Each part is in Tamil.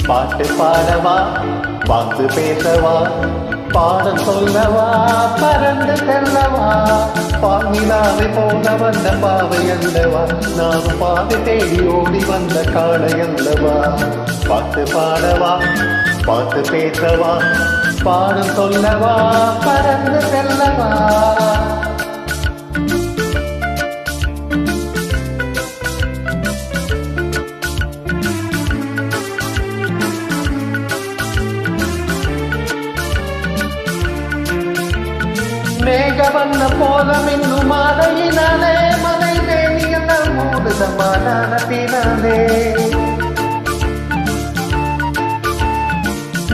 பாட்டு பாடவா, பார்த்து பேசவா, பாடம் சொல்லவா, பறந்து செல்லவா, பாங்கிலாவை போல வந்த பாவை அல்லவா, நான் பாதை தேடி ஓடி வந்த காளை அல்லவா. பாட்டு பாடவா, பார்த்து பேசவா, பாடம் சொல்லவா, பறந்து செல்லவா. மேகவண்ண போல மின்னும் மாலையினாலே மலை வேணியல்ல மூடுத மானத்தினாலே.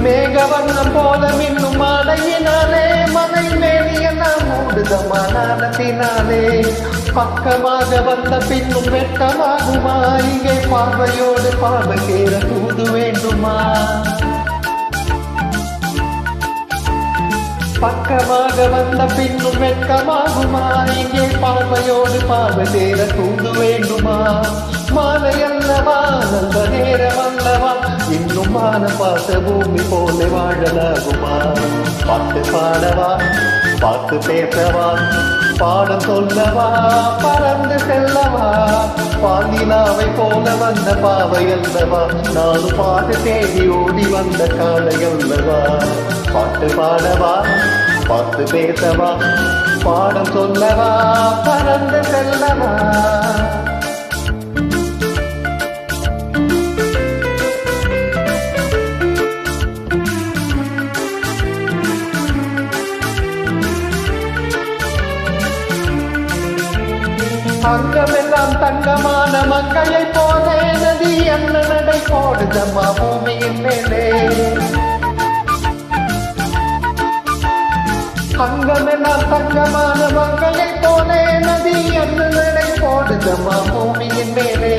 மேகவண்ணம் போல மின்னும் மாலையினாலே மலை வேணியல்ல மூடுத மானத்தினாலே. பக்கமாக வந்த பின்னும் வெட்டமாகுமா, இங்கே பார்வையோடு பார்வை கேற தூது வேண்டுமா. பக்கமாக வந்த பின்னும் வெட்கமாகுமா, இங்கே பார்வையோடு பார்வை சேர தூண்டு வேண்டுமா. மாலை அல்லவா, நல்ல நேரம் அல்லவா, இன்னும் மான பார்த்த பூமி போல வாழலாகுமா. பாட்டு பாடவா, பார்த்து பேசவா, பாடம் சொல்லவா, பறந்து செல்லவா, பாலிலாவை போல வந்த பாவை அல்லவா, நானும் பாட்டு தேடி ஓடி வந்த காளை அல்லவா. பாட்டு பாடவா, பார்த்து பேசவா, பாடம் சொல்லவா, பறந்து செல்லவா. அங்கமெல்லாம் தங்கமான மங்கையை போலே நதி என்ன நடை போடுதம்மா பூமியின் மேலே. அங்கமெல்லாம் தங்கமான மங்கையை போலே நதி என்ன நடை போடுதம்மா பூமியின் மேலே.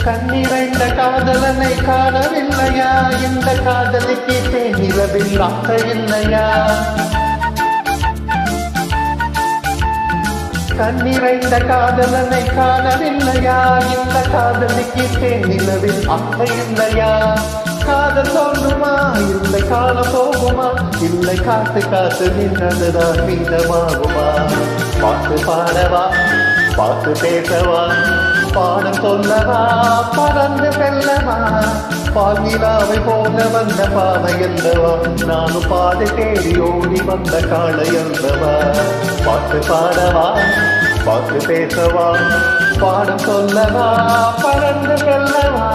கண்ணிறைந்த காதலனை காணவில்லையா, இந்த காதலிக்கு தேனிரவில் ஆசை இல்லையா. கண்ணிறைந்த காதலனை காணவில்லையா, இந்த காதலிக்கு தேனிலவில் ஆசை இல்லையா. காதல் தோன்றுமா, இல்லை காண போகுமா, இல்லை காத்து காத்து நின்றதுதான் மீதமாகுமா. பாட்டு பாடவா, பார்த்து பேசவா, பாடம் சொல்லவா, பறந்து செல்லவா, பாலிலாவை போல வந்த பாவை அல்லவா, நானும் பாதை தேடி ஓடி வந்த காளை அல்லவா. பாட்டு பாடவா, பார்த்து பேசவா, பாடம் சொல்லவா, பறந்து செல்லவா.